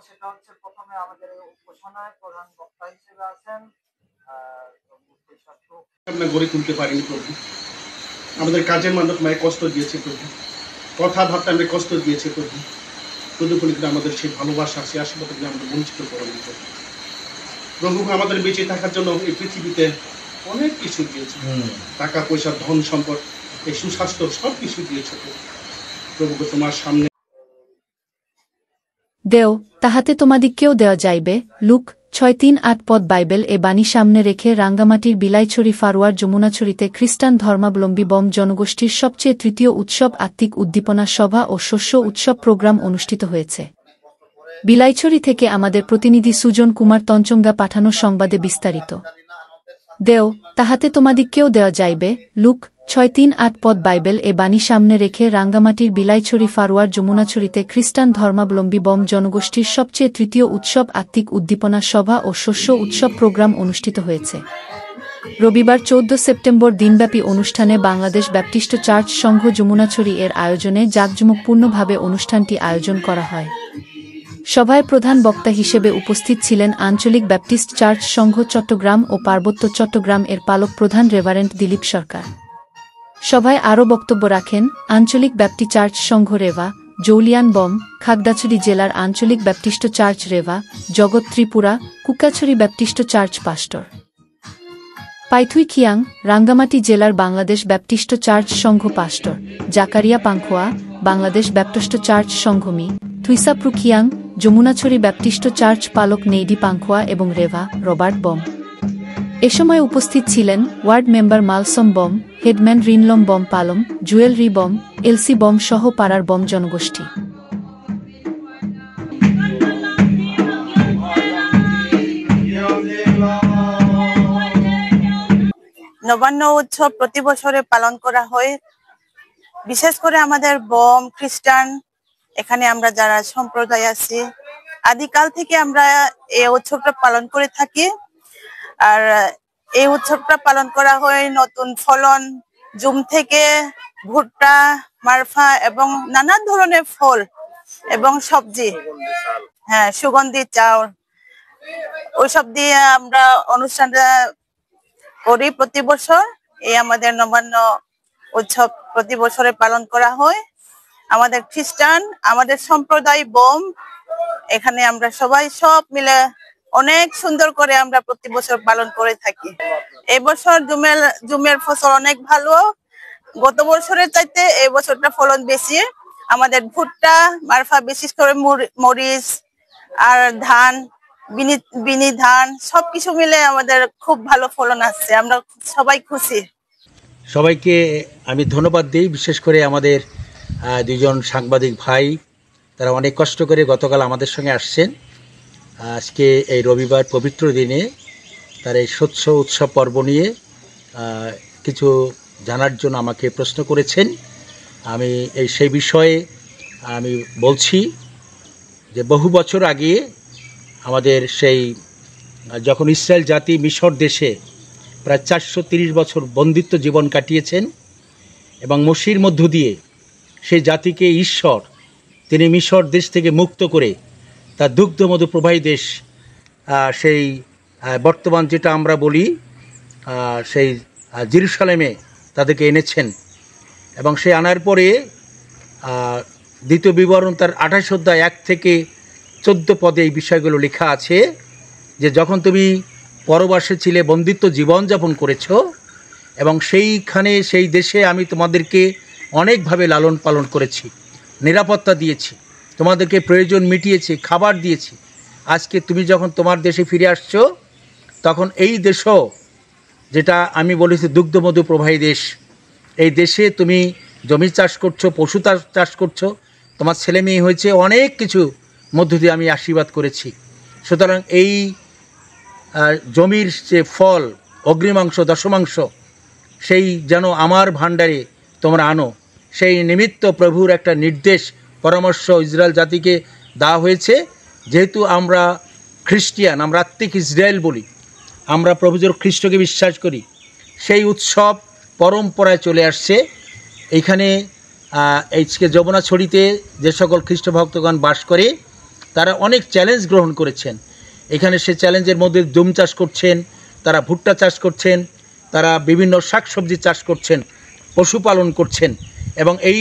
সেটা হচ্ছে প্রথমে আমাদের উপাসনায় প্রধান বক্তা হিসেবে আছেন আমরা গড়ে তুলতে পারিনি প্রভু। আমাদের কাজের মাধ্যমে কষ্ট দিয়েছে প্রভু, কথাবার্তা আমরা কষ্ট দিয়েছে প্রভু। তদুপরি আমাদের সেই ভালোবাসা, সেই আশীর্বাদ আমাদের বঞ্চিত করেন প্রভু। আমাদের বেঁচে থাকার জন্য এই পৃথিবীতে অনেক কিছু দিয়েছে, টাকা পয়সা, ধন সম্পদ, এই সুস্বাস্থ্য, সব কিছু দিয়েছে প্রভু। তোমার সামনে দেও, তাহাতে তোমাদিগকেও দেওয়া যাইবে। লুক 6:3-8 পদ বাইবেল এ বাণী সামনে রেখে রাঙ্গামাটির বিলাইছড়ি ফারুয়ার যমুনাছড়িতে খ্রিস্টান ধর্মাবলম্বী বম জনগোষ্ঠীর সবচেয়ে তৃতীয় উৎসব আত্মিক উদ্দীপনা সভা ও শস্য উৎসব প্রোগ্রাম অনুষ্ঠিত হয়েছে। বিলাইছড়ি থেকে আমাদের প্রতিনিধি সুজন কুমার তঞ্চঙ্গা পাঠানো সংবাদে বিস্তারিত। দেও, তাহাতে তোমাদিগকেও দেওয়া যাইবে। লুক 6:3-8 পদ বাইবেল এ বাণী সামনে রেখে রাঙ্গামাটির বিলাইছড়ি ফারুয়ার যমুনাছড়িতে খ্রিস্টান ধর্মাবলম্বী বম জনগোষ্ঠীর সবচেয়ে তৃতীয় উৎসব আত্মিক উদ্দীপনা সভা ও শস্য উৎসব প্রোগ্রাম অনুষ্ঠিত হয়েছে। রবিবার 14 সেপ্টেম্বর দিনব্যাপী অনুষ্ঠানে বাংলাদেশ ব্যাপটিস্ট চার্চ সংঘ যমুনাছড়ি এর আয়োজনে জাঁকজমকপূর্ণভাবে অনুষ্ঠানটি আয়োজন করা হয়। সভায় প্রধান বক্তা হিসেবে উপস্থিত ছিলেন আঞ্চলিক ব্যাপটিস্ট চার্চ সংঘ চট্টগ্রাম ও পার্বত্য চট্টগ্রাম এর পালক প্রধান রেভারেন্ড দিলীপ সরকার। সভায় আরও বক্তব্য রাখেন আঞ্চলিক ব্যাপটি চার্চ সংঘ রেভা জৌলিয়ান বম, খাগড়াছড়ি জেলার আঞ্চলিক ব্যাপটিস্ট চার্চ রেভা Jagat Tripura, Kukachari Baptist church pastor Paithui Khiang, Rangamati জেলার বাংলাদেশ ব্যাপটিস্ট চার্চ সংঘ pastor Zakaria Pangkhua, Bangladesh Baptist church সংঘ থুইসাপ্রু খিয়াং, যমুনাছড়ি ব্যাপটিস্ট চার্চ পালক নেইডি পাংখোয়া এবং রেভা রবার্ট বম। এ সময় উপস্থিত ছিলেন ward member Malsom Bawm, headman Rinlom Bawm পালম, জুয়েলরি বম, এলসি বম সহ পাড়ার বম জনগোষ্ঠী। নবান্ন উৎসব প্রতি বছরে পালন করা হয়। বিশেষ করে আমাদের বম খ্রিস্টান এখানে আমরা যারা সম্প্রদায় আছি আদিকাল থেকে আমরা এই উৎসবটা পালন করে থাকি। আর এই উৎসবটা পালন করা হয় নতুন ফলন, জুম থেকে ভুট্টা, মারফা এবং নানা ধরনের ফল এবং সবজি, হ্যাঁ সুগন্ধি চাউল, ওইসব দিয়ে আমরা অনুষ্ঠানটা করি প্রতি বছর। এই আমাদের নবান্ন উৎসব প্রতি বছরে পালন করা হয়। আমাদের খ্রিস্টান, আমাদের সম্প্রদায় বম, এখানে আমরা সবাই সব মিলে অনেক সুন্দর করে আমরা প্রতি বছর পালন করে থাকি। এবছর জুমের ফসল অনেক ভালো, গত বছরের চাইতে এই বছরটা ফলন বেশি। আমাদের ভুট্টা, মারফা, বিশেষ করে মরিচ আর ধান, বিনি ধান সবকিছু মিলে আমাদের খুব ভালো ফলন আসছে। আমরা সবাই খুশি। সবাইকে আমি ধন্যবাদ দিই, বিশেষ করে আমাদের দুজন সাংবাদিক ভাই, তারা অনেক কষ্ট করে গতকাল আমাদের সঙ্গে আসছেন। আজকে এই রবিবার পবিত্র দিনে তারা এই শস্য উৎসব পর্ব নিয়ে কিছু জানার জন্য আমাকে প্রশ্ন করেছেন। আমি সেই বিষয়ে আমি বলছি যে বহু বছর আগে আমাদের সেই যখন ইসরায়েল জাতি মিশর দেশে প্রায় 430 বছর বন্দিত্ব জীবন কাটিয়েছেন এবং মসির মধ্য দিয়ে সেই জাতিকে ঈশ্বর তিনি মিশর দেশ থেকে মুক্ত করে তার দুগ্ধমধু প্রবাহী দেশ, সেই বর্তমান যেটা আমরা বলি সেই জেরুসালেমে তাদেরকে এনেছেন। এবং সেই আনার পরে দ্বিতীয় বিবরণ তার 28 অধ্যায় 1 থেকে 14 পদে এই বিষয়গুলো লেখা আছে যে যখন তুমি পরবাসে ছিলে, বন্দিত্ব জীবনযাপন করেছ এবং সেইখানে সেই দেশে আমি তোমাদেরকে অনেকভাবে লালন পালন করেছি, নিরাপত্তা দিয়েছি, তোমাদেরকে প্রয়োজন মিটিয়েছি, খাবার দিয়েছি। আজকে তুমি যখন তোমার দেশে ফিরে আসছো তখন এই দেশও, যেটা আমি বলেছি দুগ্ধমধু প্রবাহী দেশ, এই দেশে তুমি জমি চাষ করছো, পশু চাষ করছো, তোমার ছেলে মেয়ে হয়েছে, অনেক কিছু মধ্য দিয়ে আমি আশীর্বাদ করেছি। সুতরাং এই জমির যে ফল, অগ্রিমাংশ, দশমাংশ, সেই যেন আমার ভাণ্ডারে তোমরা আনো, সেই নিমিত্ত প্রভুর একটা নির্দেশ, পরামর্শ ইসরায়েল জাতিকে দেওয়া হয়েছে। যেহেতু আমরা খ্রিস্টিয়ান, আমরা আত্মিক ইসরায়েল বলি, আমরা প্রভু খ্রিস্টকে বিশ্বাস করি, সেই উৎসব পরম্পরায় চলে আসছে। এইখানে যমুনাছড়িতে যে সকল খ্রিস্ট ভক্তগণ বাস করে তারা অনেক চ্যালেঞ্জ গ্রহণ করেছেন। এখানে সে চ্যালেঞ্জের মধ্যে জুম চাষ করছেন, তারা ভুট্টা চাষ করছেন, তারা বিভিন্ন শাকসবজি চাষ করছেন, পশুপালন করছেন, এবং এই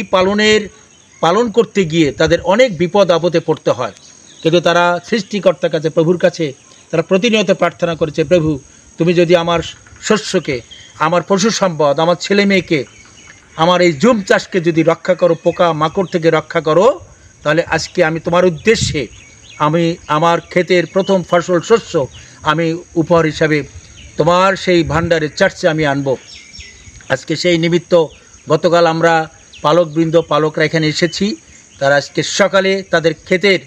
পালন করতে গিয়ে তাদের অনেক বিপদ আপদে পড়তে হয়। কিন্তু তারা সৃষ্টিকর্তার কাছে, প্রভুর কাছে তারা প্রতিনিয়ত প্রার্থনা করেছে, প্রভু তুমি যদি আমার শস্যকে, আমার পশু সম্পদ, আমার ছেলে মেয়েকে, আমার এই জুম চাষকে যদি রক্ষা করো, পোকা মাকড় থেকে রক্ষা করো, তাহলে আজকে আমি তোমার উদ্দেশ্যে আমি আমার ক্ষেতের প্রথম ফসল শস্য আমি উপহার হিসাবে তোমার সেই ভাণ্ডারের চার্চে আমি আনব। আজকে সেই নিমিত্ত গতকাল আমরা পালকরা এখানে এসেছি। তারা আজকে সকালে তাদের ক্ষেতের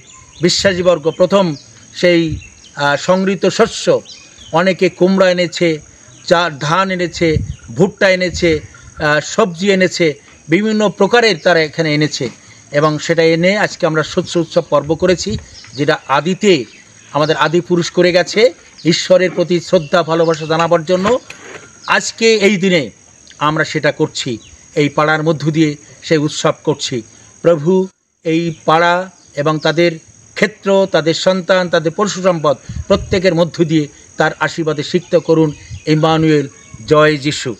বিশ্বাসীবর্গ প্রথম সেই সংগৃহীত শস্য, অনেকে কুমড়া এনেছে, ধান এনেছে, ভুট্টা এনেছে, সবজি এনেছে, বিভিন্ন প্রকারের তারা এখানে এনেছে, এবং সেটা এনে আজকে আমরা শস্য উৎসব পর্ব করেছি, যেটা আদিতে আমাদের আদি পুরুষ করে গেছে ঈশ্বরের প্রতি শ্রদ্ধা ভালোবাসা জানাবার জন্য। আজকে এই দিনে আমরা সেটা করছি, এই পাড়ার মধ্য দিয়ে সেই উৎসব করছি। প্রভু এই পাড়া এবং তাদের ক্ষেত্র, তাদের সন্তান, তাদের পশু সম্পদ প্রত্যেকের মধ্য দিয়ে তার আশীর্বাদে সিক্ত করুন। ইম্মানুয়েল, জয় যিশু।